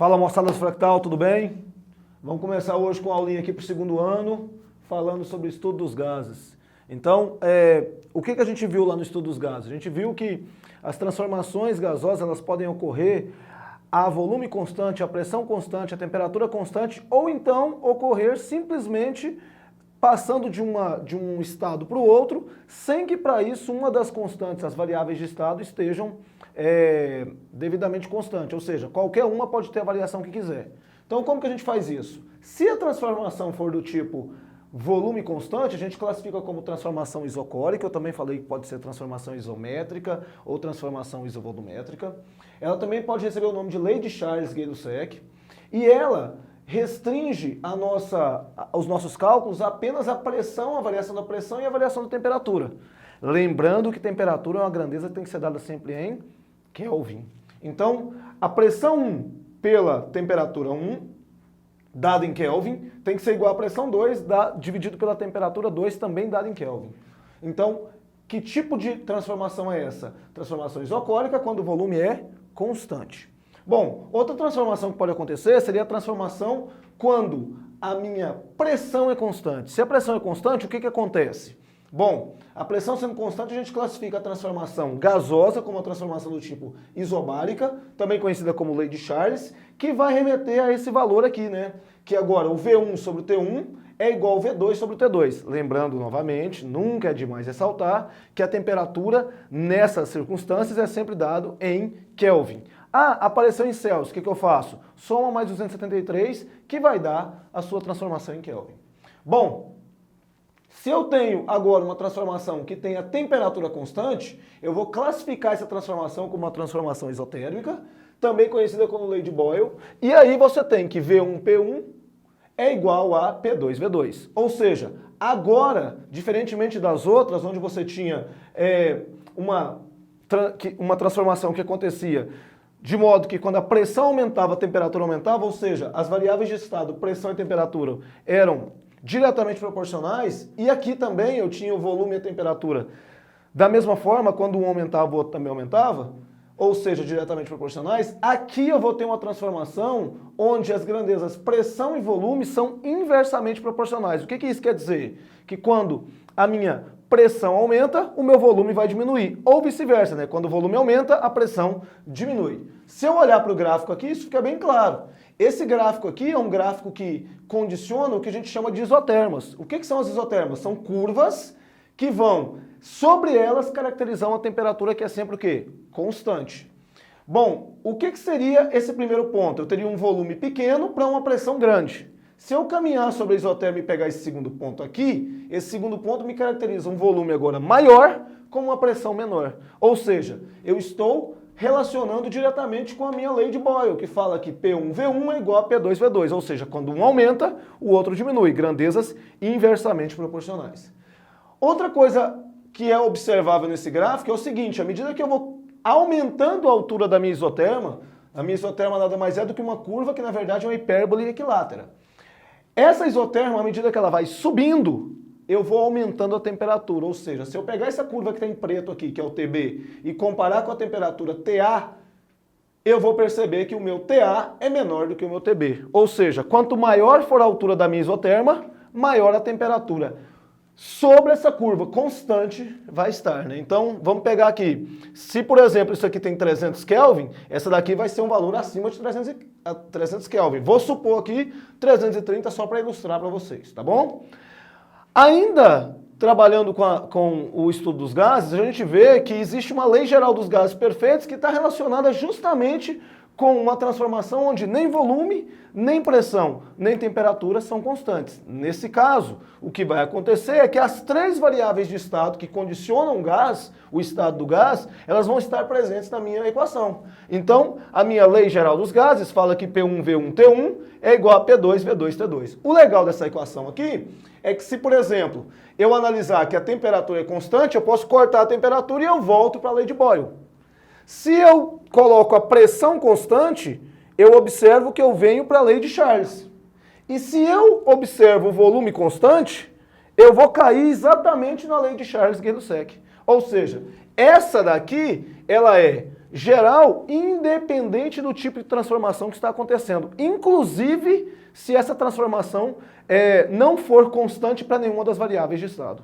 Fala, moçada do Fractal, tudo bem? Vamos começar hoje com a aulinha aqui para o segundo ano, falando sobre o estudo dos gases. Então, o que a gente viu lá no estudo dos gases? A gente viu que as transformações gasosas elas podem ocorrer a volume constante, a pressão constante, a temperatura constante, ou então ocorrer simplesmente passando de um estado para o outro, sem que para isso uma das constantes, as variáveis de estado, estejam devidamente constantes. Ou seja, qualquer uma pode ter a variação que quiser. Então, como que a gente faz isso? Se a transformação for do tipo volume constante, a gente classifica como transformação isocórica. Eu também falei que pode ser transformação isométrica ou transformação isovolumétrica. Ela também pode receber o nome de lei de Charles-Gay-Lussac. E ela restringe os nossos cálculos apenas à pressão, a variação da pressão e a variação da temperatura. Lembrando que temperatura é uma grandeza que tem que ser dada sempre em Kelvin. Então, a pressão 1 pela temperatura 1, dada em Kelvin, tem que ser igual à pressão 2, dividido pela temperatura 2, também dada em Kelvin. Então, que tipo de transformação é essa? Transformação isocórica, quando o volume é constante. Bom, outra transformação que pode acontecer seria a transformação quando a minha pressão é constante. Se a pressão é constante, o que acontece? Bom, a pressão sendo constante, a gente classifica a transformação gasosa como uma transformação do tipo isobárica, também conhecida como lei de Charles, que vai remeter a esse valor aqui, né? Que agora o V1 sobre o T1 é igual ao V2 sobre o T2. Lembrando novamente, nunca é demais ressaltar, que a temperatura nessas circunstâncias é sempre dado em Kelvin. Apareceu em Celsius, o que eu faço? Soma mais 273, que vai dar a sua transformação em Kelvin. Bom, se eu tenho agora uma transformação que tem a temperatura constante, eu vou classificar essa transformação como uma transformação isotérmica, também conhecida como lei de Boyle, e aí você tem que V1P1 é igual a P2V2. Ou seja, agora, diferentemente das outras, onde você tinha uma transformação que acontecia de modo que quando a pressão aumentava, a temperatura aumentava, ou seja, as variáveis de estado, pressão e temperatura, eram diretamente proporcionais, e aqui também eu tinha o volume e a temperatura. Da mesma forma, quando um aumentava, o outro também aumentava, ou seja, diretamente proporcionais, aqui eu vou ter uma transformação onde as grandezas pressão e volume são inversamente proporcionais. O que isso quer dizer? Que quando a minha pressão aumenta, o meu volume vai diminuir. Ou vice-versa, né? Quando o volume aumenta, a pressão diminui. Se eu olhar para o gráfico aqui, isso fica bem claro. Esse gráfico aqui é um gráfico que condiciona o que a gente chama de isotermas. O que são as isotermas? São curvas que vão, sobre elas, caracterizar uma temperatura que é sempre o quê? Constante. Bom, o que seria esse primeiro ponto? Eu teria um volume pequeno para uma pressão grande. Se eu caminhar sobre a isoterma e pegar esse segundo ponto aqui, esse segundo ponto me caracteriza um volume agora maior com uma pressão menor. Ou seja, eu estou relacionando diretamente com a minha lei de Boyle, que fala que P1V1 é igual a P2V2. Ou seja, quando um aumenta, o outro diminui. Grandezas inversamente proporcionais. Outra coisa que é observável nesse gráfico é o seguinte: à medida que eu vou aumentando a altura da minha isoterma, a minha isoterma nada mais é do que uma curva que na verdade é uma hipérbole equilátera. Essa isoterma, à medida que ela vai subindo, eu vou aumentando a temperatura. Ou seja, se eu pegar essa curva que está em preto aqui, que é o TB, e comparar com a temperatura TA, eu vou perceber que o meu TA é menor do que o meu TB. Ou seja, quanto maior for a altura da minha isoterma, maior a temperatura. Sobre essa curva constante vai estar, né? Então, vamos pegar aqui. Se, por exemplo, isso aqui tem 300 Kelvin, essa daqui vai ser um valor acima de 300 Kelvin. Vou supor aqui 330 só para ilustrar para vocês, tá bom? Ainda trabalhando com o estudo dos gases, a gente vê que existe uma lei geral dos gases perfeitos que está relacionada justamente com uma transformação onde nem volume, nem pressão, nem temperatura são constantes. Nesse caso, o que vai acontecer é que as três variáveis de estado que condicionam o gás, o estado do gás, elas vão estar presentes na minha equação. Então, a minha lei geral dos gases fala que P1V1T1 é igual a P2V2T2. O legal dessa equação aqui é que se, por exemplo, eu analisar que a temperatura é constante, eu posso cortar a temperatura e eu volto para a lei de Boyle. Se eu coloco a pressão constante, eu observo que eu venho para a lei de Charles. E se eu observo o volume constante, eu vou cair exatamente na lei de Charles-Gay-Lussac. Ou seja, essa daqui, ela é geral, independente do tipo de transformação que está acontecendo, inclusive se essa transformação não for constante para nenhuma das variáveis de estado.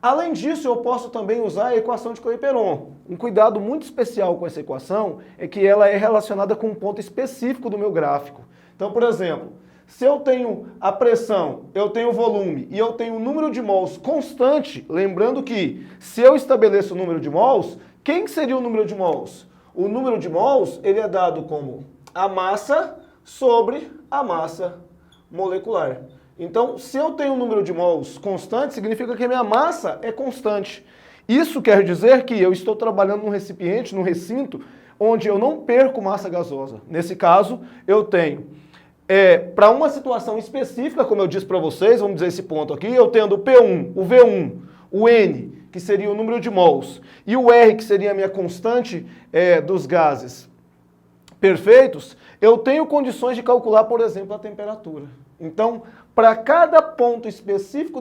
Além disso, eu posso também usar a equação de Clapeyron. Um cuidado muito especial com essa equação é que ela é relacionada com um ponto específico do meu gráfico. Então, por exemplo, se eu tenho a pressão, eu tenho o volume e eu tenho o número de mols constante, lembrando que se eu estabeleço o número de mols, quem seria o número de mols? O número de mols ele é dado como a massa sobre a massa molecular. Então, se eu tenho um número de mols constante, significa que a minha massa é constante. Isso quer dizer que eu estou trabalhando num recipiente, num recinto, onde eu não perco massa gasosa. Nesse caso, eu tenho, para uma situação específica, como eu disse para vocês, vamos dizer esse ponto aqui, eu tendo o P1, o V1, o N, que seria o número de mols, e o R, que seria a minha constante dos gases perfeitos, eu tenho condições de calcular, por exemplo, a temperatura. Então, para cada ponto específico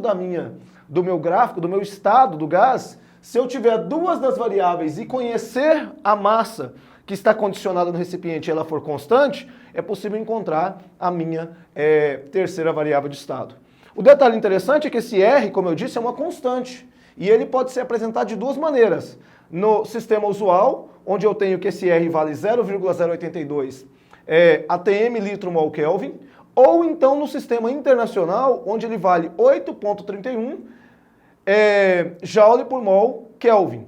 do meu gráfico, do meu estado do gás, se eu tiver duas das variáveis e conhecer a massa que está condicionada no recipiente e ela for constante, é possível encontrar a minha terceira variável de estado. O detalhe interessante é que esse R, como eu disse, é uma constante. E ele pode ser apresentado de duas maneiras. No sistema usual, onde eu tenho que esse R vale 0,082 atm litro mol Kelvin, ou então no sistema internacional, onde ele vale 8,31 joule por mol Kelvin.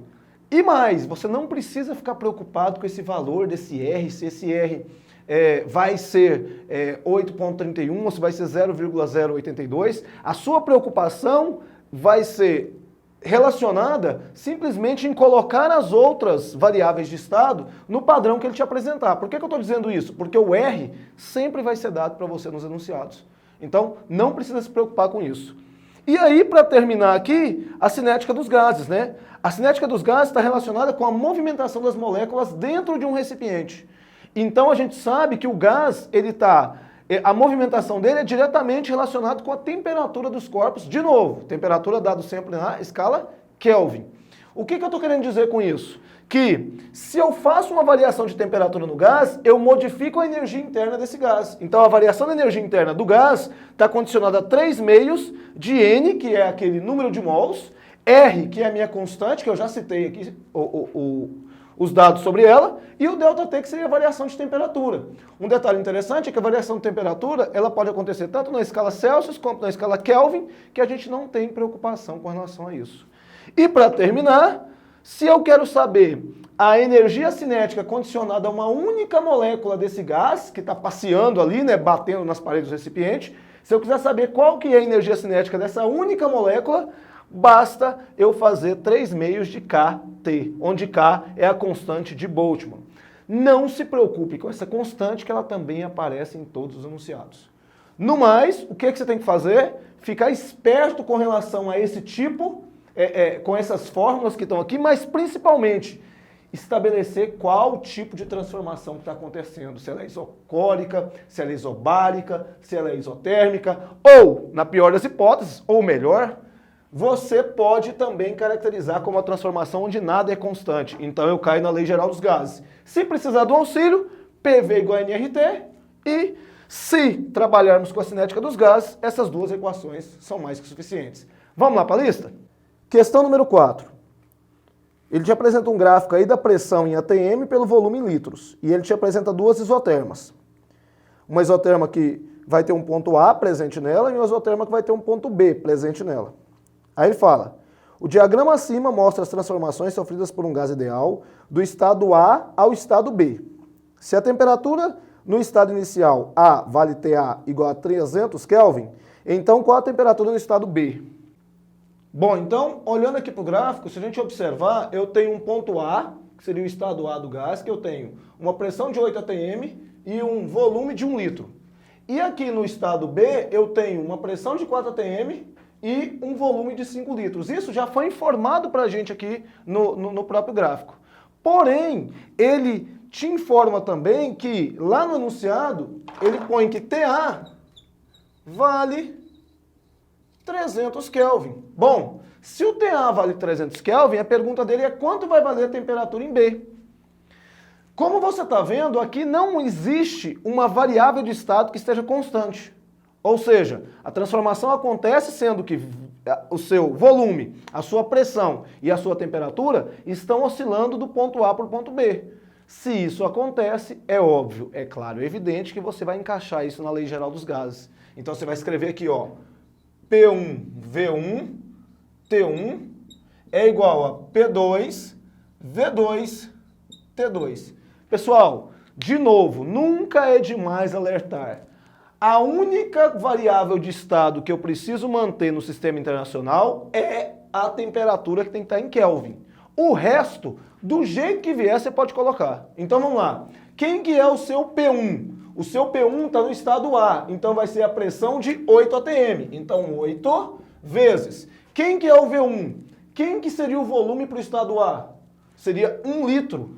E mais, você não precisa ficar preocupado com esse valor desse R, se esse R vai ser 8,31 ou se vai ser 0,082. A sua preocupação vai ser relacionada simplesmente em colocar as outras variáveis de estado no padrão que ele te apresentar. Por que eu estou dizendo isso? Porque o R sempre vai ser dado para você nos enunciados. Então, não precisa se preocupar com isso. E aí, para terminar aqui, a cinética dos gases, né? A cinética dos gases está relacionada com a movimentação das moléculas dentro de um recipiente. Então, a gente sabe que o gás, a movimentação dele é diretamente relacionada com a temperatura dos corpos. De novo, temperatura dado sempre na escala Kelvin. O que eu estou querendo dizer com isso? Que se eu faço uma variação de temperatura no gás, eu modifico a energia interna desse gás. Então a variação da energia interna do gás está condicionada a 3 meios de N, que é aquele número de mols, R, que é a minha constante, que eu já citei aqui os dados sobre ela, e o ΔT, que seria a variação de temperatura. Um detalhe interessante é que a variação de temperatura ela pode acontecer tanto na escala Celsius quanto na escala Kelvin, que a gente não tem preocupação com relação a isso. E para terminar, se eu quero saber a energia cinética condicionada a uma única molécula desse gás, que está passeando ali, né, batendo nas paredes do recipiente, se eu quiser saber qual que é a energia cinética dessa única molécula, basta eu fazer 3 meios de kT, onde K é a constante de Boltzmann. Não se preocupe com essa constante, que ela também aparece em todos os enunciados. No mais, o que você tem que fazer? Ficar esperto com relação a esse tipo, com essas fórmulas que estão aqui, mas principalmente estabelecer qual tipo de transformação que está acontecendo, se ela é isocórica, se ela é isobárica, se ela é isotérmica, ou, na pior das hipóteses, ou melhor, você pode também caracterizar como uma transformação onde nada é constante. Então eu caio na lei geral dos gases. Se precisar do auxílio, PV igual a nRT, e se trabalharmos com a cinética dos gases, essas duas equações são mais que suficientes. Vamos lá para a lista? Questão número 4. Ele te apresenta um gráfico aí da pressão em ATM pelo volume em litros. E ele te apresenta duas isotermas. Uma isoterma que vai ter um ponto A presente nela e uma isoterma que vai ter um ponto B presente nela. Aí ele fala, o diagrama acima mostra as transformações sofridas por um gás ideal do estado A ao estado B. Se a temperatura no estado inicial A vale TA igual a 300 Kelvin, então qual a temperatura no estado B? Bom, então, olhando aqui para o gráfico, se a gente observar, eu tenho um ponto A, que seria o estado A do gás, que eu tenho uma pressão de 8 atm e um volume de 1 litro. E aqui no estado B, eu tenho uma pressão de 4 atm e um volume de 5 litros. Isso já foi informado para a gente aqui no próprio gráfico. Porém, ele te informa também que lá no enunciado, ele põe que TA vale 300 Kelvin. Bom, se o TA vale 300 Kelvin, a pergunta dele é quanto vai valer a temperatura em B. Como você está vendo, aqui não existe uma variável de estado que esteja constante. Ou seja, a transformação acontece sendo que o seu volume, a sua pressão e a sua temperatura estão oscilando do ponto A para o ponto B. Se isso acontece, é óbvio, é claro, é evidente que você vai encaixar isso na Lei Geral dos Gases. Então você vai escrever aqui, ó, P1V1 T1 é igual a P2 V2 T2. Pessoal, de novo, nunca é demais alertar. A única variável de estado que eu preciso manter no sistema internacional é a temperatura que tem que estar em Kelvin. O resto, do jeito que vier, você pode colocar. Então vamos lá. Quem que é o seu P1? O seu P1 está no estado A, então vai ser a pressão de 8 atm. Então 8 vezes. Quem que é o V1? Quem que seria o volume para o estado A? Seria 1 litro.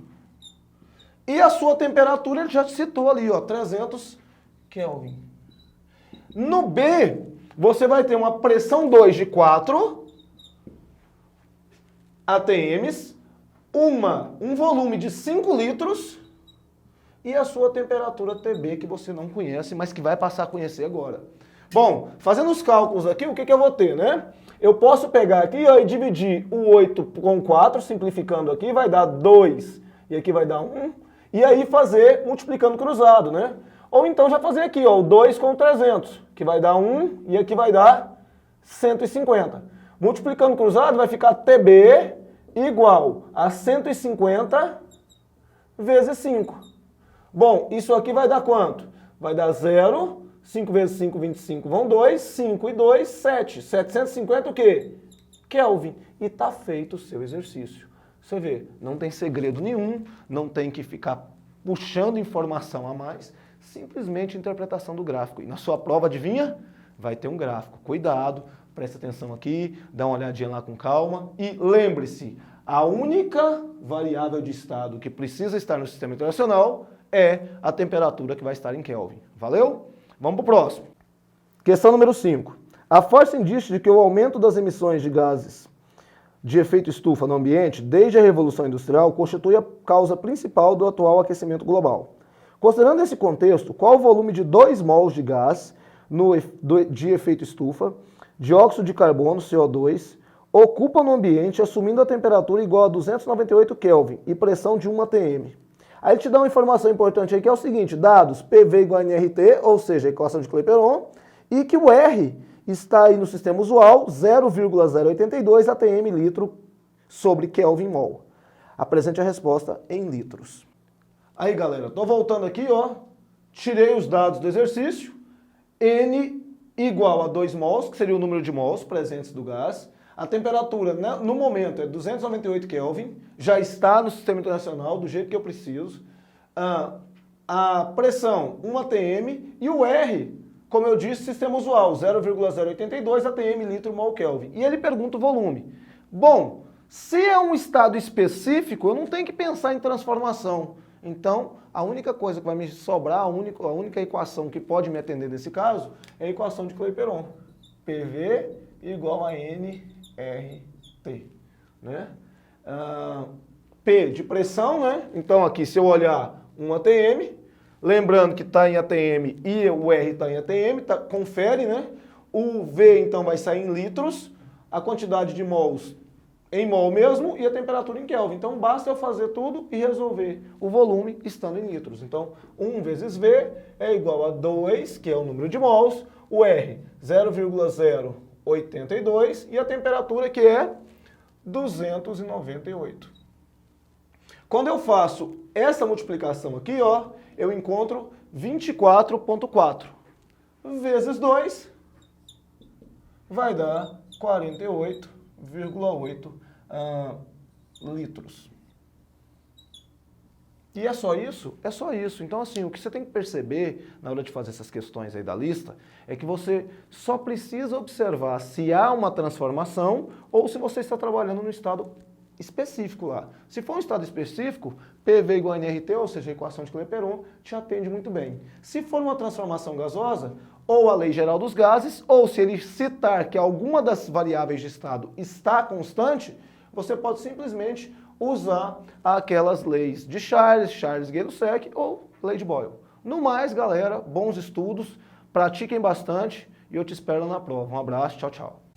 E a sua temperatura, ele já citou ali, ó, 300 Kelvin. No B, você vai ter uma pressão 2 de 4 atms, um volume de 5 litros e a sua temperatura TB, que você não conhece, mas que vai passar a conhecer agora. Bom, fazendo os cálculos aqui, o que eu vou ter, né? Eu posso pegar aqui ó, e dividir o 8 com 4, simplificando aqui, vai dar 2 e aqui vai dar 1. E aí fazer multiplicando cruzado, né? Ou então já fazer aqui, ó, o 2 com 300, que vai dar 1 e aqui vai dar 150. Multiplicando cruzado vai ficar TB igual a 150 vezes 5. Bom, isso aqui vai dar quanto? Vai dar 0, 5 vezes 5, 25 vão 2, 5 e 2, 7. 750 o quê? Kelvin. E tá feito o seu exercício. Você vê, não tem segredo nenhum, não tem que ficar puxando informação a mais, simplesmente interpretação do gráfico. E na sua prova, adivinha? Vai ter um gráfico. Cuidado, preste atenção aqui, dá uma olhadinha lá com calma. E lembre-se, a única variável de estado que precisa estar no sistema internacional é a temperatura que vai estar em Kelvin. Valeu? Vamos para o próximo. Questão número 5. A força indício de que o aumento das emissões de gases de efeito estufa no ambiente, desde a Revolução Industrial, constitui a causa principal do atual aquecimento global. Considerando esse contexto, qual o volume de 2 mols de gás de efeito estufa, dióxido de carbono, CO2, ocupa no ambiente assumindo a temperatura igual a 298 Kelvin e pressão de 1 atm? Aí ele te dá uma informação importante aí que é o seguinte, dados PV igual a nRT, ou seja, a equação de Clapeyron, e que o R está aí no sistema usual 0,082 atm litro sobre Kelvin mol. Apresente a resposta em litros. Aí galera, tô voltando aqui, ó, tirei os dados do exercício, N igual a 2 mols, que seria o número de mols presentes do gás, a temperatura no momento é 298 Kelvin, já está no sistema internacional do jeito que eu preciso, a pressão 1 atm e o R, como eu disse, sistema usual, 0,082 atm litro mol Kelvin. E ele pergunta o volume. Bom, se é um estado específico, eu não tenho que pensar em transformação. Então, a única coisa que vai me sobrar, a única equação que pode me atender nesse caso, é a equação de Clapeyron. PV igual a nRT. Né? P de pressão, né? Então aqui, se eu olhar 1 atm, lembrando que está em atm e o R está em atm, confere, né? O V, então, vai sair em litros, a quantidade de mols em mol mesmo e a temperatura em Kelvin. Então, basta eu fazer tudo e resolver o volume estando em litros. Então, 1 vezes V é igual a 2, que é o número de mols, o R, 0,082 e a temperatura, que é 298. Quando eu faço essa multiplicação aqui, ó, eu encontro 24,4 vezes 2 vai dar 48,8 litros. E é só isso? É só isso. Então, assim, o que você tem que perceber na hora de fazer essas questões aí da lista é que você só precisa observar se há uma transformação ou se você está trabalhando no estado específico lá. Se for um estado específico, PV igual a nRT, ou seja, a equação de Clapeyron, te atende muito bem. Se for uma transformação gasosa, ou a Lei Geral dos Gases, ou se ele citar que alguma das variáveis de estado está constante, você pode simplesmente usar aquelas leis de Charles, Gay-Lussac ou Lei de Boyle. No mais, galera, bons estudos, pratiquem bastante e eu te espero na prova. Um abraço, tchau, tchau.